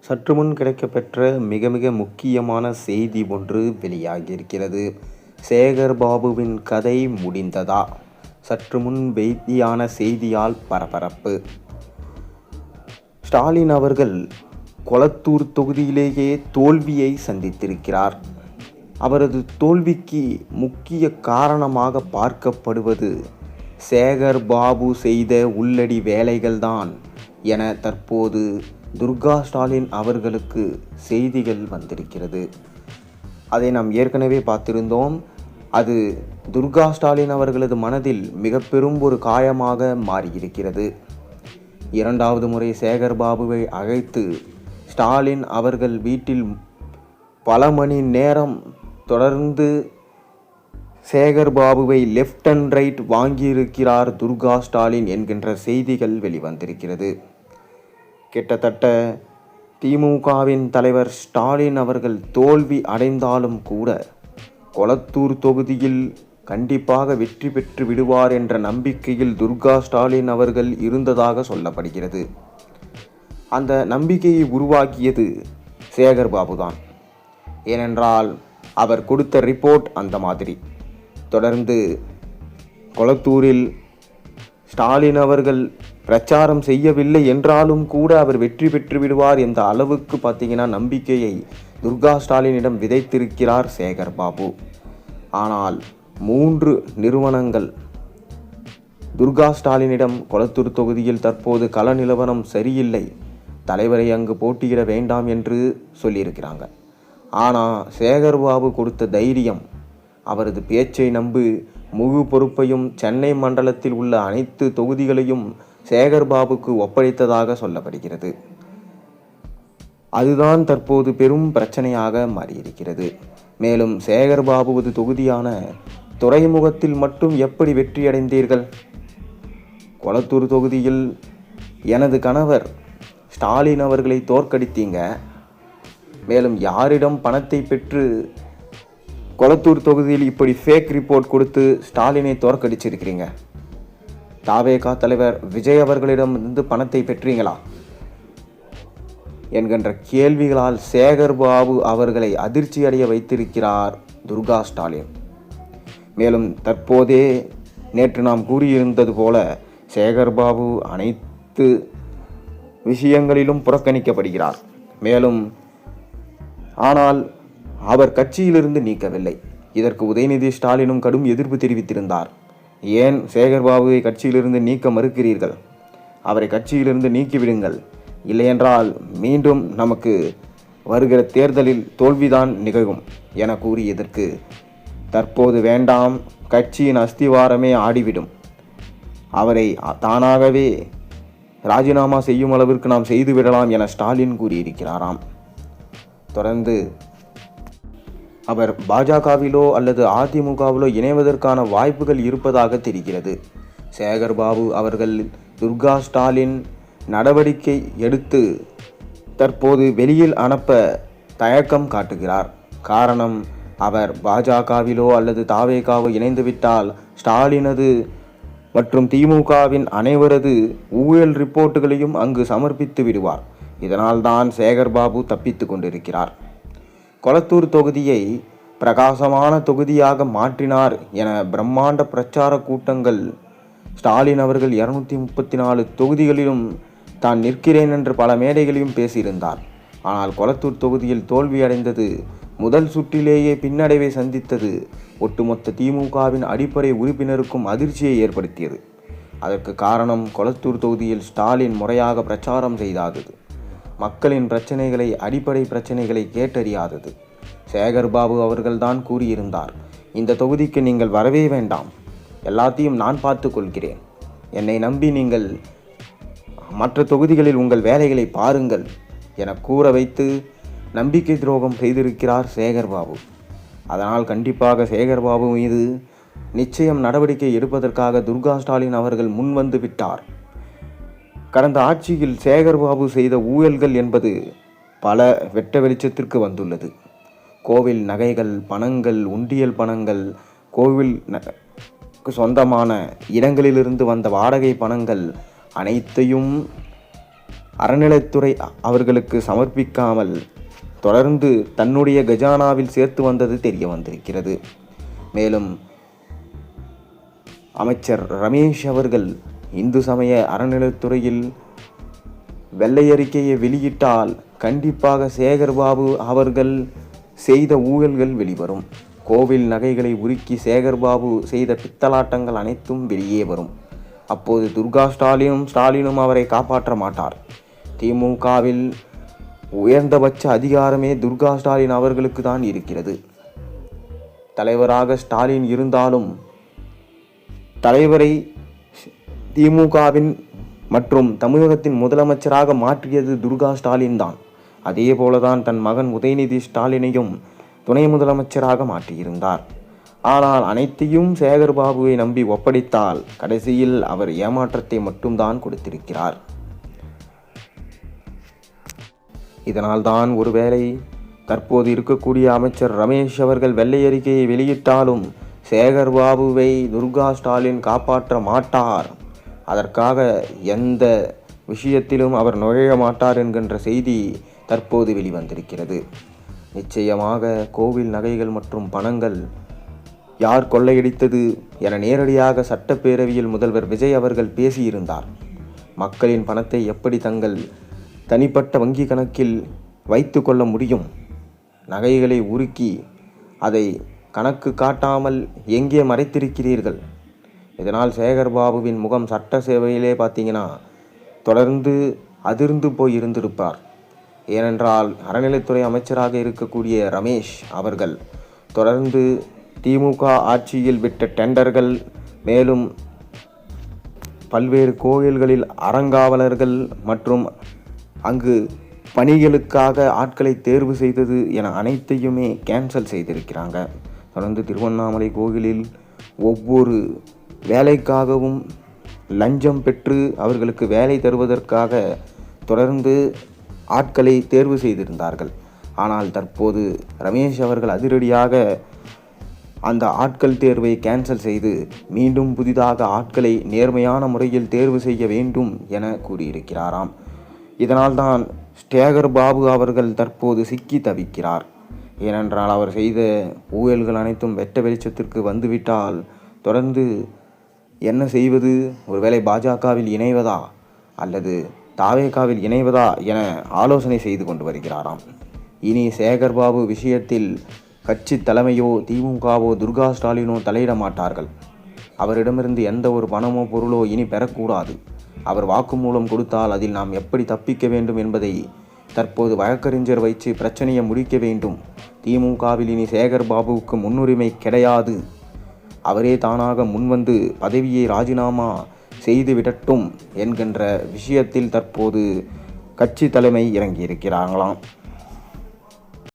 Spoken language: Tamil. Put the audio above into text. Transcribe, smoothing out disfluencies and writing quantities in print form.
சற்று முன் கிடைக்கப்பெற்ற மிக மிக முக்கியமான செய்தி ஒன்று வெளியாகியிருக்கிறது. சேகர் பாபுவின் கதை முடிந்ததா? சற்று முன் வெளியான செய்தியால் பரபரப்பு. ஸ்டாலின் அவர்கள் கொளத்தூர் தொகுதியிலேயே தோல்வியை சந்தித்திருக்கிறார். அவரது தோல்விக்கு முக்கிய காரணமாக பார்க்கப்படுவது சேகர் பாபு செய்த உள்ளடி வேலைகள்தான் என தற்போது துர்கா ஸ்டாலின் அவர்களுக்கு செய்திகள் வந்திருக்கிறது. அதை நாம் ஏற்கனவே பார்த்திருந்தோம். அது துர்கா ஸ்டாலின் அவர்களது மனதில் மிக பெரும் ஒரு காயமாக மாறியிருக்கிறது. இரண்டாவது முறை சேகர் பாபுவை அழைத்து ஸ்டாலின் அவர்கள் வீட்டில் பல மணி நேரம் தொடர்ந்து சேகர் பாபுவை லெஃப்ட் அண்ட் ரைட் வாங்கியிருக்கிறார் துர்கா ஸ்டாலின் என்கின்ற செய்திகள் வெளிவந்திருக்கிறது. கிட்டத்தட்ட திமுகவின் தலைவர் ஸ்டாலின் அவர்கள் தோல்வி அடைந்தாலும் கூட கொளத்தூர் தொகுதியில் கண்டிப்பாக வெற்றி பெற்று விடுவார் என்ற நம்பிக்கையில் துர்கா ஸ்டாலின் அவர்கள் இருந்ததாக சொல்லப்படுகிறது. அந்த நம்பிக்கையை உருவாக்கியது சேகர் பாபு தான். ஏனென்றால் அவர் கொடுத்த ரிப்போர்ட் அந்த மாதிரி. தொடர்ந்து கொளத்தூரில் ஸ்டாலின் அவர்கள் பிரச்சாரம் செய்யவில்லை என்றாலும் கூட அவர் வெற்றி பெற்று விடுவார் என்ற அளவுக்கு பார்த்தீங்கன்னா நம்பிக்கையை துர்கா ஸ்டாலினிடம் விதைத்திருக்கிறார் சேகர் பாபு. ஆனால் 3 நிறுவனங்கள் துர்கா ஸ்டாலினிடம் கொளத்தூர் தொகுதியில் தற்போது கள நிலவரம் சரியில்லை, தலைவரை அங்கு போட்டியிட வேண்டாம் என்று சொல்லியிருக்கிறாங்க. ஆனால் சேகர் பாபு கொடுத்த தைரியம், அவரது பேச்சை நம்பி முழு பொறுப்பையும் சென்னை மண்டலத்தில் உள்ள அனைத்து தொகுதிகளையும் சேகர் பாபுக்கு ஒப்படைத்ததாக சொல்லப்படுகிறது. அதுதான் தற்போது பெரும் பிரச்சனையாக மாறியிருக்கிறது. மேலும் சேகர் பாபுவது தொகுதியான துறைமுகத்தில் மட்டும் எப்படி வெற்றியடைந்தீர்கள்? கொளத்தூர் தொகுதியில் எனது கணவர் ஸ்டாலின் அவர்களை தோற்கடித்தீங்க. மேலும் யாரிடம் பணத்தை பெற்று கொளத்தூர் தொகுதியில் இப்படி ஃபேக் ரிப்போர்ட் கொடுத்து ஸ்டாலினை தோற்கடிச்சிருக்கிறீங்க? தாவேகா தலைவர் விஜய் அவர்களிடமிருந்து பணத்தை பெற்றீங்களா என்கின்ற கேள்விகளால் சேகர் பாபு அவர்களை அதிர்ச்சி அடைய வைத்திருக்கிறார் துர்கா ஸ்டாலின். மேலும் தற்போதே நேற்று நாம் கூறியிருந்தது போல சேகர் பாபு அனைத்து விஷயங்களிலும் புறக்கணிக்கப்படுகிறார். மேலும் ஆனால் அவர் கட்சியிலிருந்து நீக்கவில்லை. இதற்கு உதயநிதி ஸ்டாலினும் கடும் எதிர்ப்பு தெரிவித்திருந்தார். ஏன் சேகர் பாபுவை கட்சியிலிருந்து நீக்க மறுக்கிறீர்கள்? அவரை கட்சியிலிருந்து நீக்கிவிடுங்கள், இல்லையென்றால் மீண்டும் நமக்கு வருகிற தேர்தலில் தோல்விதான் நிகழும் என கூறியதற்கு தற்போது வேண்டாம், கட்சியின் அஸ்திவாரமே ஆடிவிடும், அவரை தானாகவே ராஜினாமா செய்யும் அளவிற்கு நாம் செய்துவிடலாம் என ஸ்டாலின் கூறியிருக்கிறாராம். தொடர்ந்து அவர் பாஜகவிலோ அல்லது அதிமுகவிலோ இணைவதற்கான வாய்ப்புகள் இருப்பதாக தெரிகிறது. சேகர் பாபு அவர்கள் துர்கா ஸ்டாலின் நடவடிக்கை எடுத்து தற்போது வெளியில் அனுப்ப தயக்கம் காட்டுகிறார். காரணம், அவர் பாஜகவிலோ அல்லது தாவேகாவோ இணைந்துவிட்டால் ஸ்டாலினது மற்றும் திமுகவின் அனைவரது ஊழல் ரிப்போர்ட்டுகளையும் அங்கு சமர்ப்பித்து விடுவார். இதனால்தான் சேகர் பாபு தப்பித்து கொண்டிருக்கிறார். கொளத்தூர் தொகுதியை பிரகாசமான தொகுதியாக மாற்றினார் என பிரம்மாண்ட பிரச்சார கூட்டங்கள் ஸ்டாலின் அவர்கள் 234 தொகுதிகளிலும் தான் நிற்கிறேன் என்று பல மேடைகளையும் பேசியிருந்தார். ஆனால் கொளத்தூர் தொகுதியில் தோல்வியடைந்தது, முதல் சுற்றிலேயே பின்னடைவை சந்தித்தது ஒட்டுமொத்த திமுகவின் அடிப்படை உறுப்பினருக்கும் அதிர்ச்சியை ஏற்படுத்தியது. அதற்கு காரணம் கொளத்தூர் தொகுதியில் ஸ்டாலின் முறையாக பிரச்சாரம் செய்தாதது, மக்களின் பிரச்சனைகளை அடிப்படை பிரச்சனைகளை கேட்டறியாதது. சேகர் பாபு அவர்கள்தான் கூறியிருந்தார், இந்த தொகுதிக்கு நீங்கள் வரவே வேண்டாம், எல்லாத்தையும் நான் பார்த்து கொள்கிறேன், என்னை நம்பி நீங்கள் மற்ற தொகுதிகளில் உங்கள் வேலைகளை பாருங்கள் என கூற வைத்து நம்பிக்கை துரோகம் செய்திருக்கிறார் சேகர் பாபு. அதனால் கண்டிப்பாக சேகர் பாபு மீது நிச்சயம் நடவடிக்கை எடுப்பதற்காக துர்கா ஸ்டாலின் அவர்கள் முன்வந்து விட்டார். கடந்த ஆட்சியில் சேகர் பாபு செய்த ஊழல்கள் என்பது பல வெட்ட வெளிச்சத்திற்கு வந்துள்ளது. கோவில் நகைகள், பணங்கள், உண்டியல் பணங்கள், கோவில் சொந்தமான இடங்களிலிருந்து வந்த வாடகை பணங்கள் அனைத்தையும் அறநிலைத்துறை அவர்களுக்கு சமர்ப்பிக்காமல் தொடர்ந்து தன்னுடைய கஜானாவில் சேர்த்து வந்தது தெரிய வந்திருக்கிறது. மேலும் அமைச்சர் ரமேஷ் அவர்கள் இந்து சமய அறநிலைத்துறையில் வெள்ளை அறிக்கையை வெளியிட்டால் கண்டிப்பாக சேகர்பாபு அவர்கள் செய்த ஊழல்கள் வெளிவரும். கோவில் நகைகளை உருக்கி சேகர்பாபு செய்த பித்தலாட்டங்கள் அனைத்தும் வெளியே வரும். அப்போது துர்கா ஸ்டாலினும் அவரை காப்பாற்ற மாட்டார். திமுகவில் உயர்ந்தபட்ச அதிகாரமே துர்கா ஸ்டாலின் அவர்களுக்கு தான் இருக்கிறது. தலைவராக ஸ்டாலின் இருந்தாலும் தலைவரை திமுகவின் மற்றும் தமிழகத்தின் முதலமைச்சராக மாற்றியது துர்கா ஸ்டாலின் தான். அதே போலதான் தன் மகன் உதயநிதி ஸ்டாலினையும் துணை முதலமைச்சராக மாற்றியிருந்தார். ஆனால் அனைத்தையும் சேகர்பாபுவை நம்பி ஒப்படைத்தால் கடைசியில் அவர் ஏமாற்றத்தை மட்டும்தான் கொடுத்திருக்கிறார். இதனால்தான் ஒருவேளை தற்போது இருக்கக்கூடிய அமைச்சர் ரமேஷ் அவர்கள் வெள்ளை அறிக்கையை வெளியிட்டாலும் சேகர்பாபுவை துர்கா ஸ்டாலின் காப்பாற்ற மாட்டார், அதற்காக எந்த விஷயத்திலும் அவர் நுழைய மாட்டார் என்கின்ற செய்தி தற்போது வெளிவந்திருக்கிறது. நிச்சயமாக கோவில் நகைகள் மற்றும் பணங்கள் யார் கொள்ளையடித்தது என நேரடியாக சட்டப்பேரவையில் முதல்வர் விஜய் அவர்கள் பேசியிருந்தார். மக்களின் பணத்தை எப்படி தங்கள் தனிப்பட்ட வங்கி கணக்கில் வைத்து கொள்ள முடியும்? நகைகளை உருக்கி அதை கணக்கு காட்டாமல் எங்கே மறைத்திருக்கிறீர்கள்? இதனால் சேகர்பாபுவின் முகம் சட்ட சேவையிலே பார்த்தீங்கன்னா தொடர்ந்து அதிர்ந்து போய் இருந்திருப்பார். ஏனென்றால் அறநிலைத்துறை அமைச்சராக இருக்கக்கூடிய ரமேஷ் அவர்கள் தொடர்ந்து திமுக ஆட்சியில் விட்ட டெண்டர்கள், மேலும் பல்வேறு கோயில்களில் அறங்காவலர்கள் மற்றும் அங்கு பணிகளுக்காக ஆட்களை தேர்வு செய்தது என அனைத்தையுமே கேன்சல் செய்திருக்கிறாங்க. தொடர்ந்து திருவண்ணாமலை கோயிலில் ஒவ்வொரு வேலைக்காகவும் லஞ்சம் பெற்று அவர்களுக்கு வேலை தருவதற்காக தொடர்ந்து ஆட்களை தேர்வு செய்திருந்தார்கள். ஆனால் தற்போது ரமேஷ் அவர்கள் அதிரடியாக அந்த ஆட்கள் தேர்வை கேன்சல் செய்து மீண்டும் புதிதாக ஆட்களை நேர்மையான முறையில் தேர்வு செய்ய வேண்டும் என கூறியிருக்கிறாராம். இதனால்தான் சேகர்பாபு அவர்கள் தற்போது சிக்கி தவிக்கிறார். ஏனென்றால் அவர் செய்த ஊழல்கள் அனைத்தும் வெட்ட வெளிச்சத்திற்கு வந்துவிட்டால் தொடர்ந்து என்ன செய்வது? ஒருவேளை பாஜகவில் இணைவதா அல்லது தாவேகாவில் இணைவதா என ஆலோசனை செய்து கொண்டு வருகிறாராம். இனி சேகர்பாபு விஷயத்தில் கட்சி தலைமையோ திமுகவோ துர்கா ஸ்டாலினோ தலையிட மாட்டார்கள். அவரிடமிருந்து எந்த ஒரு பணமோ பொருளோ இனி பெறக்கூடாது. அவர் வாக்குமூலம் கொடுத்தால் அதில் நாம் எப்படி தப்பிக்க வேண்டும் என்பதை தற்போது வழக்கறிஞர் வைத்து பிரச்சனையை முடிக்க வேண்டும். திமுகவில் இனி சேகர்பாபுவுக்கு முன்னுரிமை கிடையாது. அவரே தானாக முன்வந்து பதவியை ராஜினாமா செய்து விடட்டும் என்கின்ற விஷயத்தில் தற்போது கட்சி தலைமை இறங்கியிருக்கிறாங்களாம்.